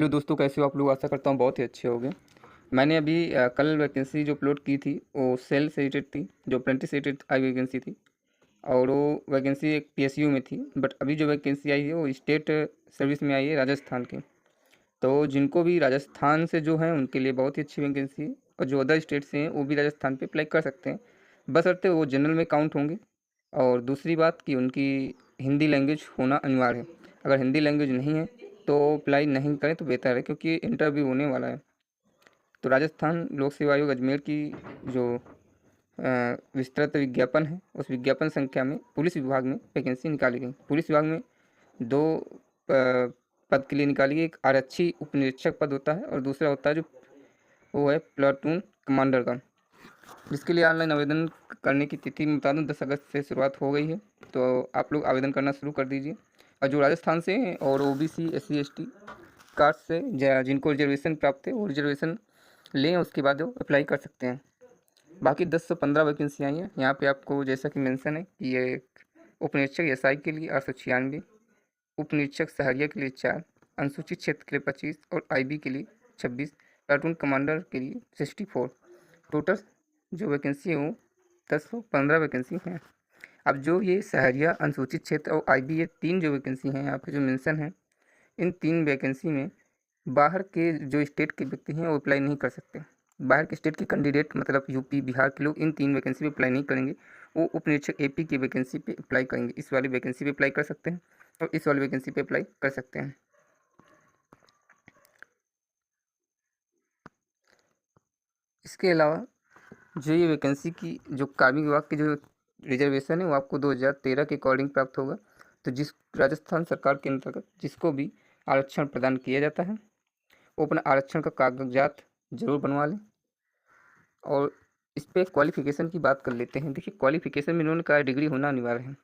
Hello दोस्तों, कैसे हो आप लोग? आशा करता हूँ बहुत ही अच्छे होंगे। मैंने अभी कल वैकेंसी जो अपलोड की थी वो सेल से रिलेटेड थी, जो अप्रेंटिस से रिलेटेड आई वैकेंसी थी। और वो वैकेंसी एक पीएसयू में थी, बट अभी जो वैकेंसी आई है वो स्टेट सर्विस में आई है, राजस्थान की। तो जिनको भी राजस्थान से जो है उनके लिए बहुत ही अच्छी वैकेंसी है, और जो अदर स्टेट से हैं वो भी राजस्थान पे अप्लाई कर सकते हैं, बशर्ते वो जनरल में काउंट होंगे। और दूसरी बात कि उनकी हिंदी लैंग्वेज होना अनिवार्य है। अगर हिंदी लैंग्वेज नहीं है तो अप्लाई नहीं करें तो बेहतर है, क्योंकि इंटरव्यू होने वाला है। तो राजस्थान लोक सेवा आयोग अजमेर की जो विस्तृत विज्ञापन है, उस विज्ञापन संख्या में पुलिस विभाग में वैकेंसी निकाली गई। पुलिस विभाग में दो पद के लिए निकाली गई। एक आरक्षी उप निरीक्षक पद होता है, और दूसरा होता है जो वो है प्लाटून कमांडर का, जिसके लिए ऑनलाइन आवेदन करने की तिथि मैं बता दूँ 10 अगस्त से शुरुआत हो गई है। तो आप लोग आवेदन करना शुरू कर दीजिए। और जो राजस्थान से हैं और ओबीसी एससी एसटी कास्ट से जिनको रिजर्वेशन प्राप्त है वो रिजर्वेशन लें, उसके बाद वो अप्लाई कर सकते हैं। बाकी 10 से 15 वैकेंसी आई हैं यहाँ पे। आपको जैसा कि मेंशन है कि ये उप निरीक्षक एसआई के लिए 896, उप निरीक्षक सहरिया के लिए 4, अनुसूचित क्षेत्र के लिए 25 और आईबी के लिए 26, प्लाटून कमांडर के लिए 64। टोटल जो वैकेंसी है वो 1015 वैकेंसी हैं। अब जो ये सहरिया, अनुसूचित क्षेत्र और आईबी, ये तीन जो वैकेंसी हैं यहाँ पे जो मेंशन है, इन तीन वैकेंसी में बाहर के जो स्टेट के व्यक्ति हैं वो अप्लाई नहीं कर सकते। बाहर के स्टेट के कैंडिडेट मतलब यूपी बिहार के लोग इन तीन वैकेंसी पे अप्लाई नहीं करेंगे। वो उप निरीक्षक एपी की वैकेंसी पे अप्लाई करेंगे। इस वाली वैकेंसी पे अप्लाई कर सकते हैं और इस वाली वैकेंसी पे अप्लाई कर सकते हैं। इसके अलावा जो ये वैकेंसी की जो कार्मिक विभाग की जो रिजर्वेशन है वो आपको 2013 के अकॉर्डिंग प्राप्त होगा। तो जिस राजस्थान सरकार के अंतर्गत जिसको भी आरक्षण प्रदान किया जाता है वो अपना आरक्षण का कागजात जरूर बनवा लें। और इस पे क्वालिफिकेशन की बात कर लेते हैं। देखिए, क्वालिफिकेशन में इन्होंने कहा डिग्री होना अनिवार्य है,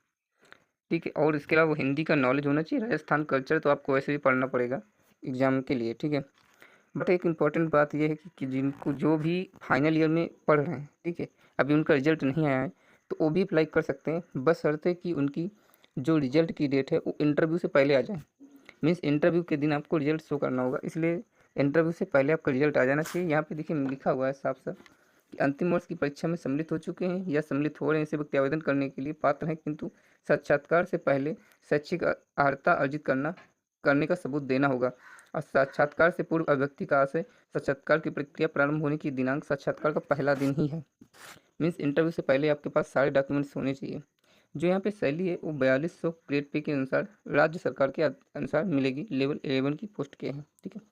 ठीक है। और इसके अलावा हिंदी का नॉलेज होना चाहिए। राजस्थान कल्चर तो आपको वैसे भी पढ़ना पड़ेगा एग्जाम के लिए, ठीक है। बट एक इम्पॉर्टेंट बात यह है कि जिनको जो भी फाइनल ईयर में पढ़ रहे हैं, ठीक है, अभी उनका रिजल्ट नहीं आया है, तो वो भी अप्लाई कर सकते हैं, बशर्ते कि उनकी जो रिजल्ट की डेट है वो इंटरव्यू से पहले आ जाए। मीन्स इंटरव्यू के दिन आपको रिजल्ट शो करना होगा, इसलिए इंटरव्यू से पहले आपका रिजल्ट आ जाना चाहिए। यहाँ पे देखिए लिखा हुआ है साफ साफ कि अंतिम वर्ष की परीक्षा में सम्मिलित हो चुके हैं या सम्मिलित हो रहे हैं ऐसे व्यक्ति आवेदन करने के लिए पात्र हैं, किंतु साक्षात्कार से पहले शैक्षिक अर्हता अर्जित करने का सबूत देना होगा। और साक्षात्कार से पूर्व अभ्यर्थी का आशय साक्षात्कार की प्रक्रिया प्रारंभ होने की दिनांक साक्षात्कार का पहला दिन ही है। मीन्स इंटरव्यू से पहले आपके पास सारे डॉक्यूमेंट्स होने चाहिए। जो यहाँ पे सैलरी है वो 4200 ग्रेड पे के अनुसार राज्य सरकार के अनुसार मिलेगी। लेवल 11 की पोस्ट के हैं, ठीक है।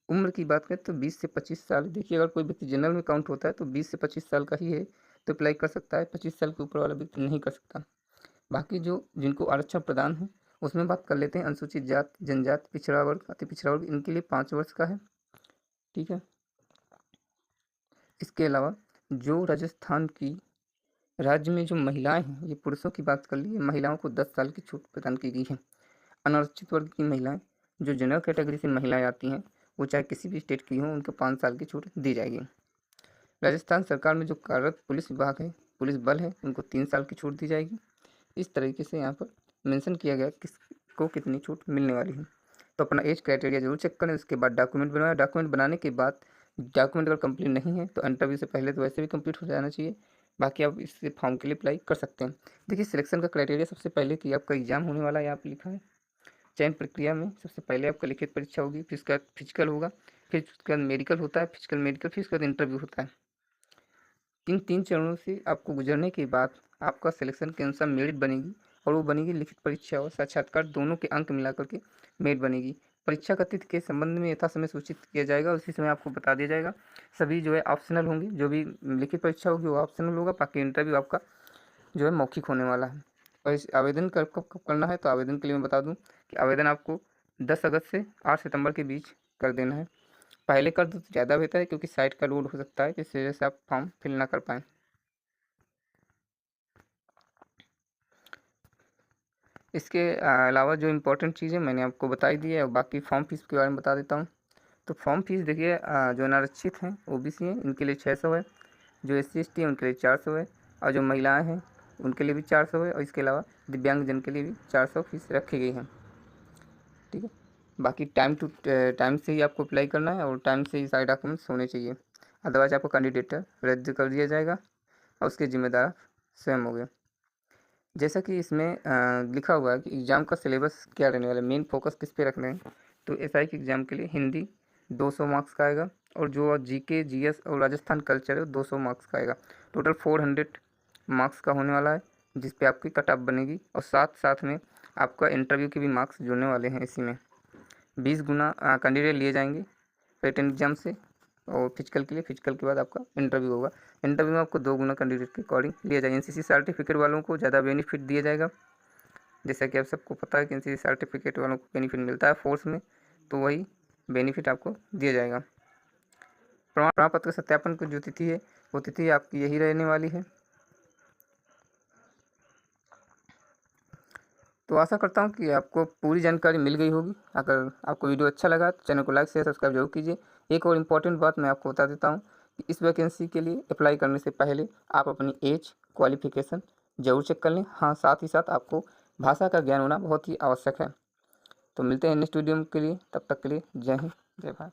उम्र की बात करें तो 20 से 25 साल। देखिए, अगर कोई व्यक्ति जनरल में काउंट होता है तो 20 से 25 साल का ही है तो अप्लाई कर सकता है। 25 साल के ऊपर वाला व्यक्ति नहीं कर सकता। बाकी जो जिनको आरक्षण प्रदान है उसमें बात कर लेते हैं। अनुसूचित जाति, जनजाति, पिछड़ा वर्ग, अति पिछड़ा वर्ग, इनके लिए 5 वर्ष का है, ठीक है। इसके अलावा जो राजस्थान की राज्य में जो महिलाएं हैं, ये पुरुषों की बात कर ली, महिलाओं को 10 साल की छूट प्रदान की गई है। अनुसूचित वर्ग की महिलाएं, जो जनरल कैटेगरी से महिलाएं आती हैं, वो चाहे किसी भी स्टेट की हों, उनको 5 साल की छूट दी जाएगी। राजस्थान सरकार में जो कार्यरत पुलिस विभाग है, पुलिस बल है, उनको 3 साल की छूट दी जाएगी। इस तरीके से यहाँ पर मेंशन किया गया किसको कितनी छूट मिलने वाली है। तो अपना एज क्राइटेरिया जरूर चेक करें। उसके बाद डॉक्यूमेंट बनवाएं। डॉक्यूमेंट बनाने के बाद डॉक्यूमेंट अगर कंप्लीट नहीं है तो इंटरव्यू से पहले तो वैसे भी कंप्लीट हो जाना चाहिए। बाकी आप इस फॉर्म के लिए अप्लाई कर सकते हैं। देखिए, सिलेक्शन का क्राइटेरिया सबसे पहले कि आपका एग्जाम होने वाला है, यहाँ पर लिखा है। चयन प्रक्रिया में सबसे पहले आपका लिखित परीक्षा होगी, फिर उसके बाद फिजिकल होगा, फिर उसके बाद मेडिकल होता है, फिजिकल मेडिकल, फिर उसके बाद इंटरव्यू होता है। इन 3 चरणों से आपको गुजरने के बाद आपका सिलेक्शन के अनुसार मेरिट बनेगी, और वो बनेगी लिखित परीक्षा और साक्षात्कार दोनों के अंक मिला करके मेरिट बनेगी। परीक्षा का तिथि के संबंध में यथा समय सूचित किया जाएगा, उसी समय आपको बता दिया जाएगा। सभी जो है ऑप्शनल होंगी। जो भी लिखित परीक्षा होगी वो ऑप्शनल होगा, बाकी इंटरव्यू आपका जो है मौखिक होने वाला है। और इस आवेदन कब कब कब करना है, तो आवेदन के लिए मैं बता दूं कि आवेदन आपको 10 अगस्त से 8 सितंबर के बीच कर देना है। पहले कर दो तो ज़्यादा बेहतर है, क्योंकि साइट का लोड हो सकता है, जिस वजह से आप फॉर्म फिल ना कर पाएँ। इसके अलावा जो इम्पोर्टेंट चीज़ें मैंने आपको बता ही दी है, और बाकी फॉर्म फीस के बारे में बता देता हूँ। तो फॉर्म फीस देखिए, जो अनारक्षित हैं ओबीसी हैं इनके लिए 600 है, जो एससी एसटी हैं उनके लिए 400 है, और जो महिलाएं हैं उनके लिए भी 400 है, और इसके अलावा दिव्यांगजन के लिए भी 400 फीस रखी गई है, ठीक है। बाकी टाइम से ही आपको अप्लाई करना है और टाइम से ही सारे डॉक्यूमेंट्स होने चाहिए, अदरवाइज आपका कैंडिडेट रद्द कर दिया जाएगा और उसके जिम्मेदार स्वयं होंगे। जैसा कि इसमें लिखा हुआ है कि एग्ज़ाम का सिलेबस क्या रहने वाला है, मेन फोकस किस पे रखना है। तो एसआई के एग्ज़ाम के लिए हिंदी 200 मार्क्स का आएगा और जो जीके जीएस और राजस्थान कल्चर है वो 200 मार्क्स का आएगा। टोटल 400 मार्क्स का होने वाला है, जिस पे आपकी कट ऑफ बनेगी और साथ साथ में आपका इंटरव्यू के भी मार्क्स जुड़ने वाले हैं। इसी में 20 गुना कैंडिडेट लिए जाएंगे रिटन एग्जाम से, और फिजिकल के लिए, फिजिकल के बाद आपका इंटरव्यू होगा। इंटरव्यू में आपको 2 गुना कैंडिडेट के अकॉर्डिंग लिया जाएगा। एनसीसी सर्टिफिकेट वालों को ज़्यादा बेनिफिट दिया जाएगा, जैसा कि आप सबको पता है कि एनसीसी सर्टिफिकेट वालों को बेनिफिट मिलता है फोर्स में, तो वही बेनिफिट आपको दिया जाएगा। प्रमाण पत्र सत्यापन की जो तिथि है वो तिथि आपकी यही रहने वाली है। तो आशा करता हूँ कि आपको पूरी जानकारी मिल गई होगी। अगर आपको वीडियो अच्छा लगा तो चैनल को लाइक शेयर सब्सक्राइब जरूर कीजिए। एक और इम्पॉर्टेंट बात मैं आपको बता देता हूँ कि इस वैकेंसी के लिए अप्लाई करने से पहले आप अपनी एज क्वालिफिकेशन ज़रूर चेक कर लें। हाँ, साथ ही साथ आपको भाषा का ज्ञान होना बहुत ही आवश्यक है। तो मिलते हैं नेक्स्ट वीडियो के लिए, तब तक के लिए जय हिंद जय भारत।